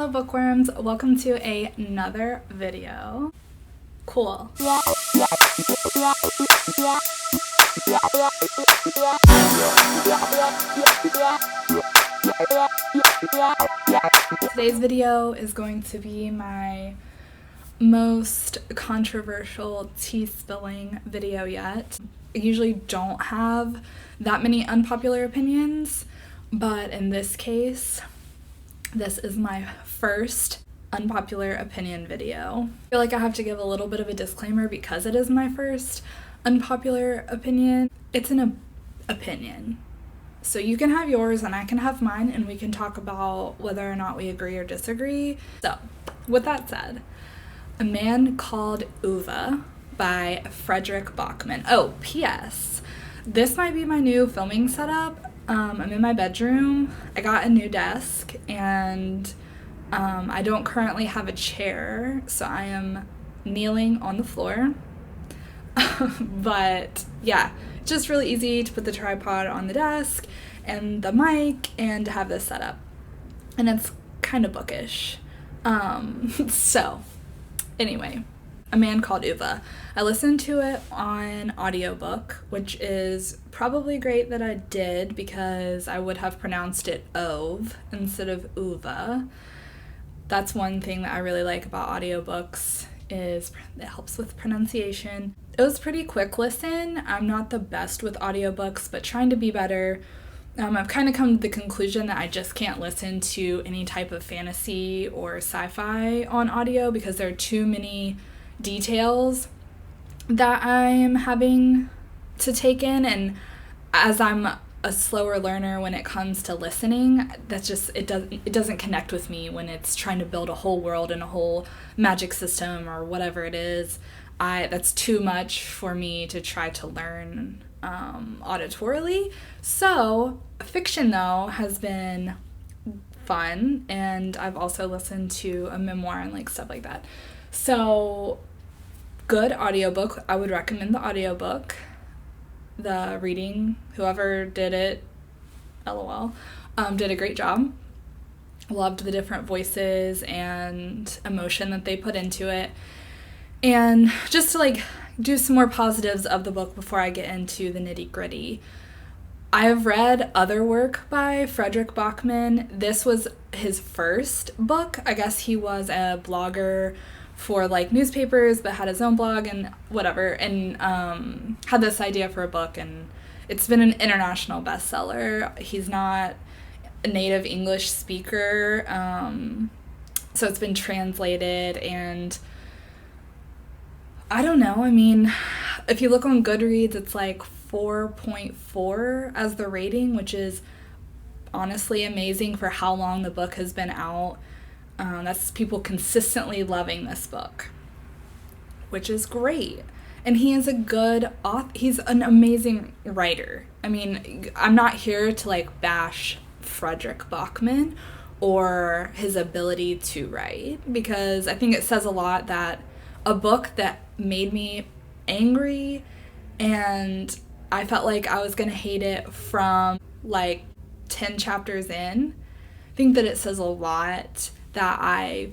Hello bookworms, welcome to another video. Cool. Today's video is going to be my most controversial tea spilling video yet. I usually don't have that many unpopular opinions, but in this case, this is my first unpopular opinion video. I feel like I have to give a little bit of a disclaimer because it is my first unpopular opinion. It's an opinion. So you can have yours and I can have mine and we can talk about whether or not we agree or disagree. So, with that said, A Man Called Ove by Frederik Backman. Oh, P.S. This might be my new filming setup. I'm in my bedroom. I got a new desk and I don't currently have a chair, so I am kneeling on the floor. But yeah, just really easy to put the tripod on the desk and the mic and to have this set up. And it's kind of bookish. So anyway, A Man Called Ove. I listened to it on audiobook, which is probably great that I did because I would have pronounced it Ove instead of Uva. That's one thing that I really like about audiobooks is it helps with pronunciation. It was a pretty quick listen. I'm not the best with audiobooks, but trying to be better. I've kind of come to the conclusion that I just can't listen to any type of fantasy or sci-fi on audio because there are too many details that I'm having to take in, and as I'm a slower learner when it comes to listening, that's just it doesn't connect with me when it's trying to build a whole world and a whole magic system or whatever it is. That's too much for me to try to learn auditorily. So fiction though has been fun, and I've also listened to a memoir and like stuff like that. So good audiobook. I would recommend the audiobook. The reading, whoever did it, LOL, did a great job. Loved the different voices and emotion that they put into it. And just to like do some more positives of the book before I get into the nitty-gritty. I have read other work by Frederik Backman. This was his first book. I guess he was a blogger for like newspapers but had his own blog and whatever, and had this idea for a book, and it's been an international bestseller. He's not a native English speaker, so it's been translated, and I don't know, I mean, if you look on Goodreads, it's like 4.4 as the rating, which is honestly amazing for how long the book has been out. That's people consistently loving this book, which is great. And he is a good author. He's an amazing writer. I mean, I'm not here to like bash Frederik Backman or his ability to write, because I think it says a lot that a book that made me angry and I felt like I was going to hate it from like 10 chapters in, I think that it says a lot that I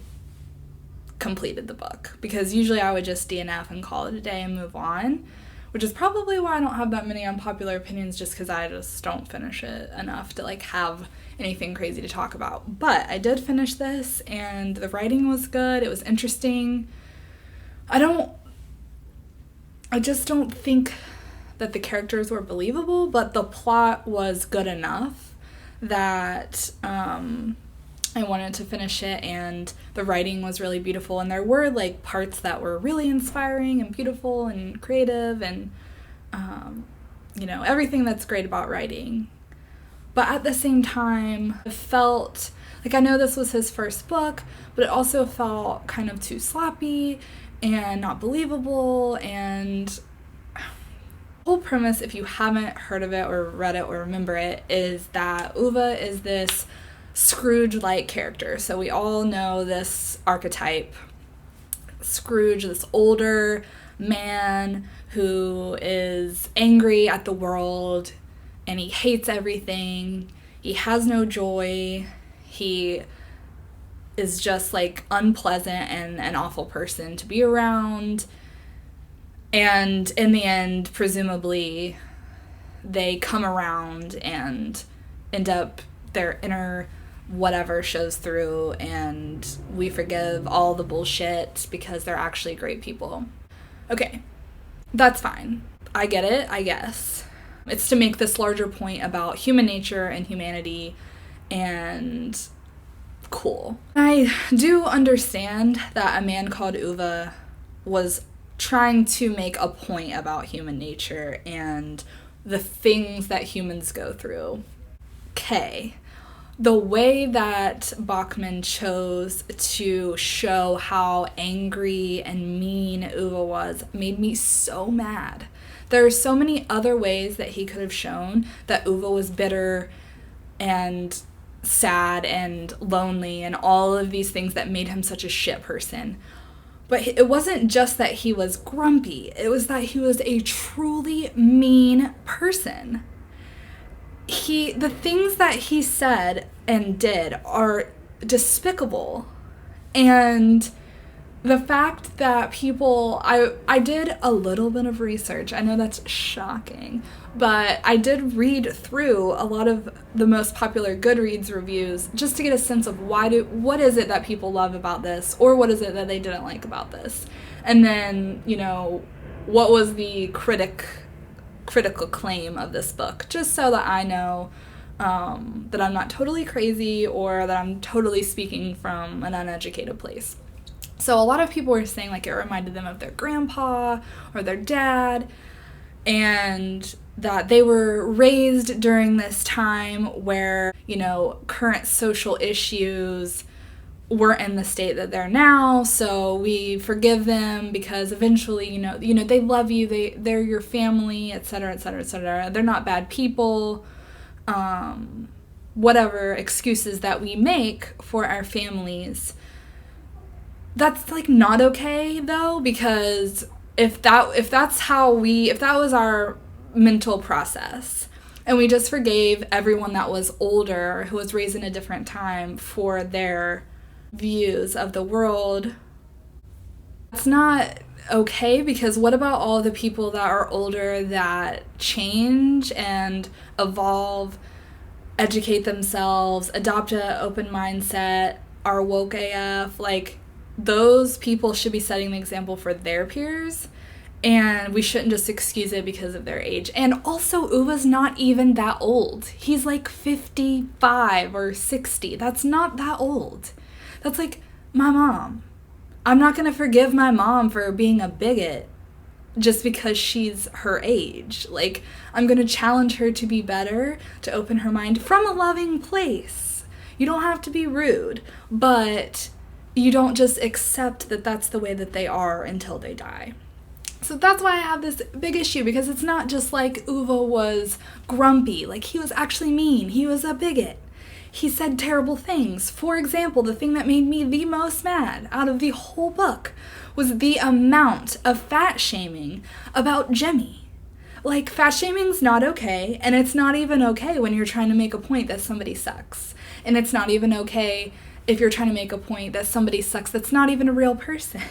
completed the book, because usually I would just DNF and call it a day and move on, which is probably why I don't have that many unpopular opinions, just because I just don't finish it enough to like have anything crazy to talk about. But I did finish this and the writing was good. It was interesting. I just don't think that the characters were believable, but the plot was good enough that I wanted to finish it, and the writing was really beautiful, and there were like parts that were really inspiring and beautiful and creative and you know, everything that's great about writing. But at the same time, it felt like, I know this was his first book, but it also felt kind of too sloppy and not believable. And the whole premise, if you haven't heard of it or read it or remember it, is that Ove is this Scrooge-like character. So we all know this archetype. Scrooge, this older man who is angry at the world and he hates everything. He has no joy. He is just like unpleasant and an awful person to be around. And in the end, presumably, they come around and end up, their inner whatever shows through, and we forgive all the bullshit because they're actually great people. Okay, that's fine. I get it, I guess. It's to make this larger point about human nature and humanity, and cool. I do understand that A Man Called Ove was trying to make a point about human nature and the things that humans go through. Okay. The way that Backman chose to show how angry and mean Ove was made me so mad. There are so many other ways that he could have shown that Ove was bitter and sad and lonely and all of these things that made him such a shit person. But it wasn't just that he was grumpy. It was that he was a truly mean person. The things that he said and did are despicable. And the fact that people, I did a little bit of research. I know that's shocking, but I did read through a lot of the most popular Goodreads reviews just to get a sense of what is it that people love about this, or what is it that they didn't like about this. And then, what was the critical claim of this book, just so that I know that I'm not totally crazy or that I'm totally speaking from an uneducated place. So a lot of people were saying like it reminded them of their grandpa or their dad, and that they were raised during this time where, current social issues weren't in the state that they're now, so we forgive them because eventually, they love you, they're your family, etc., etc., etc. They're not bad people. Whatever excuses that we make for our families. That's like not okay though, because if that was our mental process and we just forgave everyone that was older, who was raised in a different time, for their views of the world, it's not okay. Because what about all the people that are older that change and evolve, educate themselves, adopt an open mindset, are woke AF? Like, those people should be setting the example for their peers, and we shouldn't just excuse it because of their age. And also, Uva's not even that old. He's like 55 or 60. That's not that old. That's like my mom. I'm not going to forgive my mom for being a bigot just because she's her age. Like, I'm going to challenge her to be better, to open her mind from a loving place. You don't have to be rude, but you don't just accept that that's the way that they are until they die. So that's why I have this big issue, because it's not just like Ove was grumpy. Like, he was actually mean. He was a bigot. He said terrible things. For example, the thing that made me the most mad out of the whole book was the amount of fat shaming about Jemmy. Like, fat shaming's not okay, and it's not even okay when you're trying to make a point that somebody sucks. And it's not even okay if you're trying to make a point that somebody sucks that's not even a real person.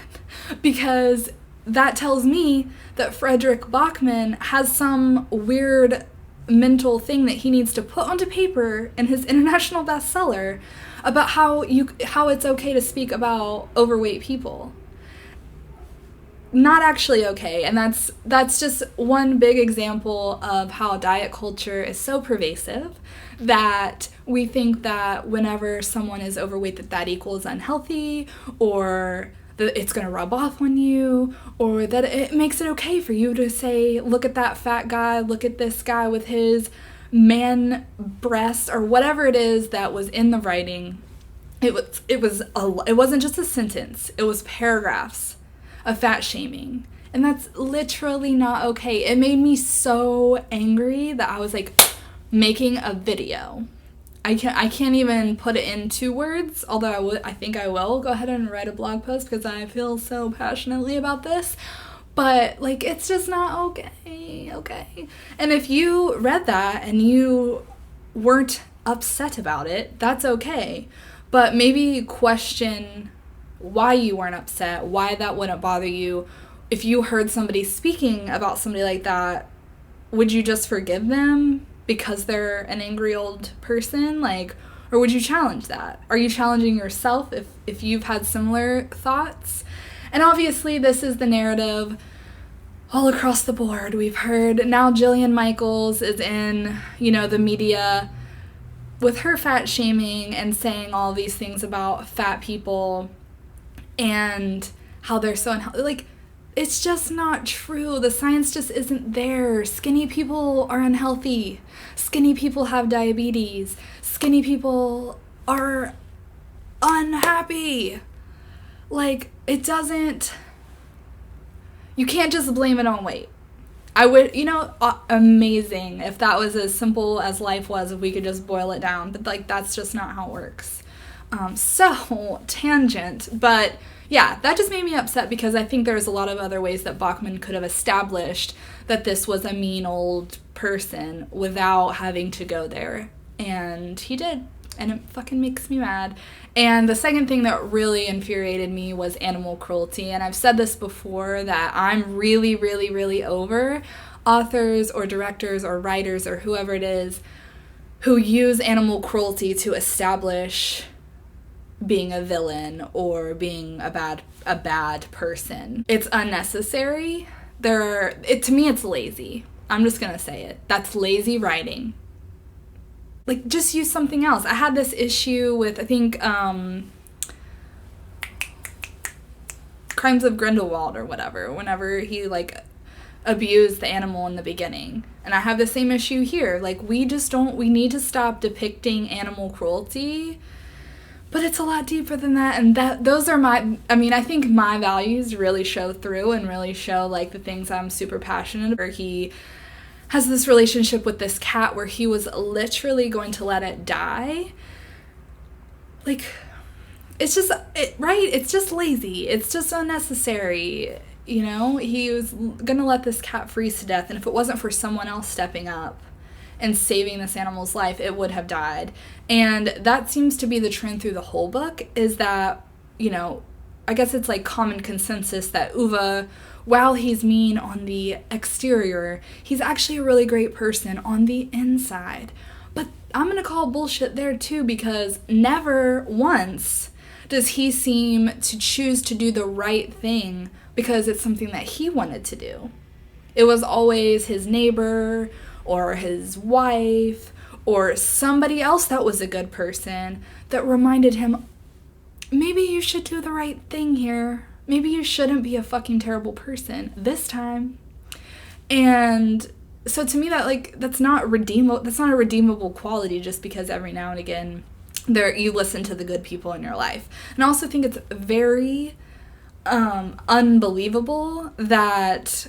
Because that tells me that Frederik Backman has some weird mental thing that he needs to put onto paper in his international bestseller about how it's okay to speak about overweight people. Not actually okay. And that's just one big example of how diet culture is so pervasive that we think that whenever someone is overweight that equals unhealthy, or that it's going to rub off on you, or that it makes it okay for you to say, look at that fat guy, look at this guy with his man breasts, or whatever it is that was in the writing. It wasn't just a sentence, it was paragraphs of fat shaming. And that's literally not okay. It made me so angry that I was like making a video. I can't even put it into words, although I think I will go ahead and write a blog post because I feel so passionately about this. But like, it's just not okay. And if you read that and you weren't upset about it, that's okay. but maybe question why you weren't upset, why that wouldn't bother you. If you heard somebody speaking about somebody like that, would you just forgive them because they're an angry old person? Like, or would you challenge that? Are you challenging yourself if you've had similar thoughts? And obviously this is the narrative all across the board. We've heard now Jillian Michaels is in, the media with her fat shaming and saying all these things about fat people and how they're so unhealthy. Like, it's just not true. The science just isn't there. Skinny people are unhealthy. Skinny people have diabetes. Skinny people are unhappy. Like, it doesn't... You can't just blame it on weight. I would, amazing if that was as simple as life was, if we could just boil it down. But, like, that's just not how it works. So, tangent. But, yeah, that just made me upset because I think there's a lot of other ways that Backman could have established that this was a mean old person without having to go there. And he did. And it fucking makes me mad. And the second thing that really infuriated me was animal cruelty. And I've said this before, that I'm really, really, really over authors or directors or writers or whoever it is who use animal cruelty to establish being a villain or being a bad person. It's unnecessary. To me, it's lazy. I'm just gonna say it. That's lazy writing. Like, just use something else. I had this issue with, I think, Crimes of Grindelwald or whatever, whenever he, like, abused the animal in the beginning. And I have the same issue here. Like, we need to stop depicting animal cruelty. But it's a lot deeper than that, and those are I think my values really show through and really show, like, the things I'm super passionate about. He has this relationship with this cat where he was literally going to let it die. Like, it's just, it's just lazy. It's just unnecessary, He was gonna let this cat freeze to death, and if it wasn't for someone else stepping up and saving this animal's life, it would have died. And that seems to be the trend through the whole book, is that, I guess it's like common consensus that Ove, while he's mean on the exterior, he's actually a really great person on the inside. But I'm gonna call bullshit there too, because never once does he seem to choose to do the right thing because it's something that he wanted to do. It was always his neighbor or his wife or somebody else that was a good person that reminded him, maybe you should do the right thing here. Maybe you shouldn't be a fucking terrible person this time. And so to me, that's not redeemable. That's not a redeemable quality just because every now and again you listen to the good people in your life. And I also think it's very unbelievable that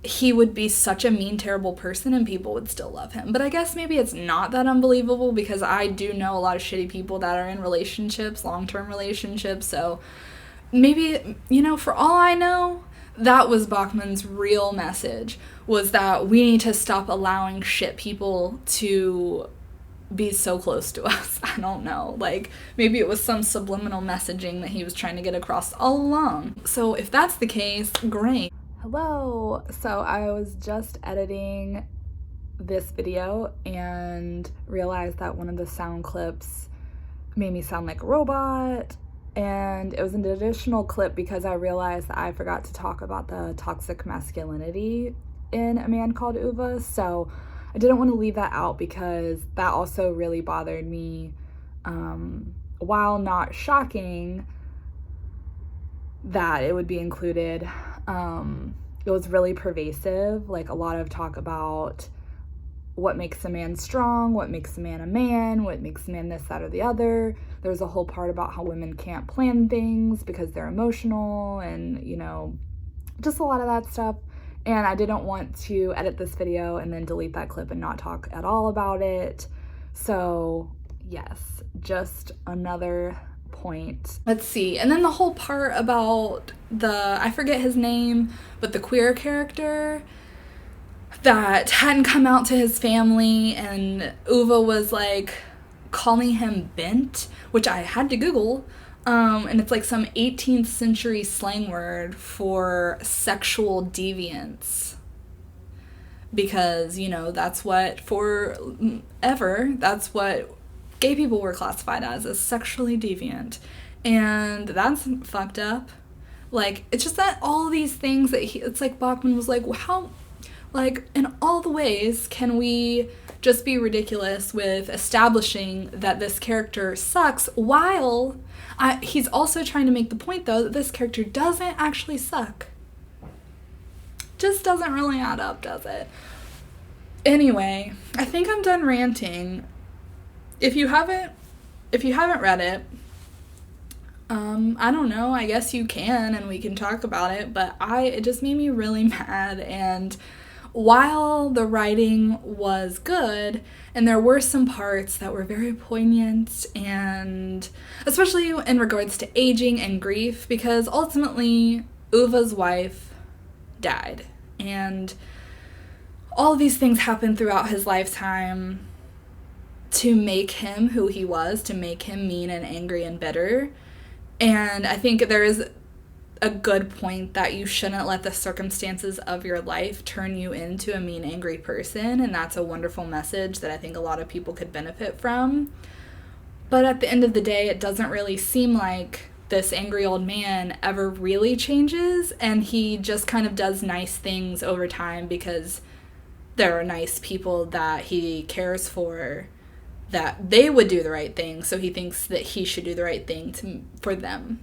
he would be such a mean, terrible person and people would still love him. But I guess maybe it's not that unbelievable because I do know a lot of shitty people that are in relationships, long-term relationships. So maybe, for all I know, that was Backman's real message, was that we need to stop allowing shit people to be so close to us. I don't know. Like, maybe it was some subliminal messaging that he was trying to get across all along. So if that's the case, great. Hello. So I was just editing this video and realized that one of the sound clips made me sound like a robot, and it was an additional clip because I realized that I forgot to talk about the toxic masculinity in A Man Called Ove. So I didn't want to leave that out because that also really bothered me. While not shocking that it would be included, it was really pervasive. Like, a lot of talk about what makes a man strong, what makes a man, what makes a man this, that, or the other. There's a whole part about how women can't plan things because they're emotional and, just a lot of that stuff. And I didn't want to edit this video and then delete that clip and not talk at all about it. So yes, just another point. Let's see. And then the whole part about I forget his name, but the queer character that hadn't come out to his family, and Ove was like calling him bent, which I had to Google, and it's like some 18th century slang word for sexual deviance. Because, you know, that's what that's what gay people were classified as sexually deviant. And that's fucked up. Like, it's just that all these things that it's like Backman was like, how, like, in all the ways can we just be ridiculous with establishing that this character sucks, while he's also trying to make the point, though, that this character doesn't actually suck. Just doesn't really add up, does it? Anyway, I think I'm done ranting. If you haven't read it, I don't know, I guess you can and we can talk about it, but it just made me really mad. And while the writing was good, and there were some parts that were very poignant, and especially in regards to aging and grief, because ultimately Ove's wife died, and all of these things happened throughout his lifetime to make him who he was, to make him mean and angry and bitter. And I think there is a good point that you shouldn't let the circumstances of your life turn you into a mean, angry person, and that's a wonderful message that I think a lot of people could benefit from. But at the end of the day, it doesn't really seem like this angry old man ever really changes, and he just kind of does nice things over time because there are nice people that he cares for, that they would do the right thing, so he thinks that he should do the right thing for them.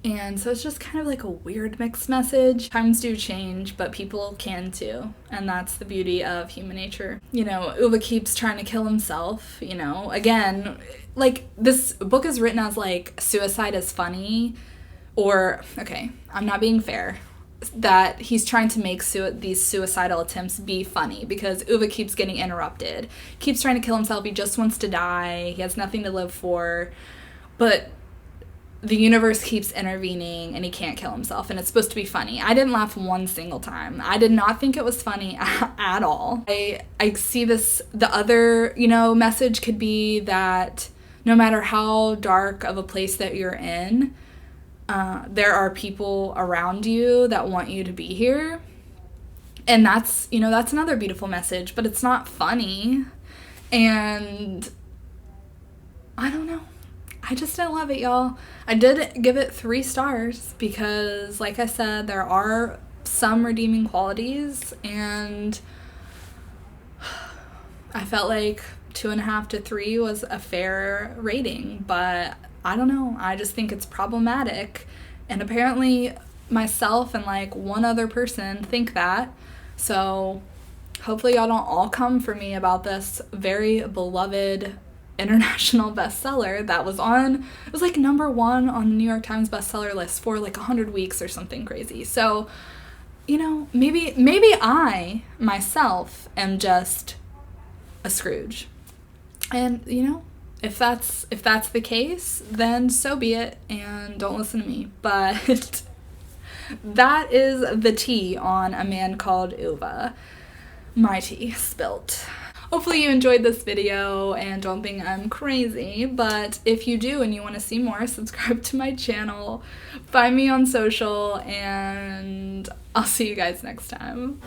And so it's just kind of like a weird mixed message. Times do change, but people can too. And that's the beauty of human nature. You know, Ove keeps trying to kill himself, you know. Again, like, this book is written as, like, suicide is funny. Or, okay, I'm not being fair. That he's trying to make these suicidal attempts be funny, because Ove keeps getting interrupted. Keeps trying to kill himself. He just wants to die. He has nothing to live for. But the universe keeps intervening and he can't kill himself, and it's supposed to be funny. I didn't laugh one single time. I did not think it was funny at all. I see this, the other, you know, message could be that no matter how dark of a place that you're in, there are people around you that want you to be here. And that's, you know, that's another beautiful message, but it's not funny. And I don't know. I just didn't love it, y'all. I did give it 3 stars because, like I said, there are some redeeming qualities, and I felt like 2.5 to 3 was a fair rating, but I don't know. I just think it's problematic, and apparently myself and like one other person think that. So hopefully y'all don't all come for me about this very beloved international bestseller that was it was like #1 on the New York Times bestseller list for like 100 weeks or something crazy. So, you know, maybe I myself am just a Scrooge. And, you know, if that's the case, then so be it, and don't listen to me. But that is the tea on A Man Called Ove. My tea spilt. Hopefully you enjoyed this video and don't think I'm crazy, but if you do and you want to see more, subscribe to my channel, find me on social, and I'll see you guys next time.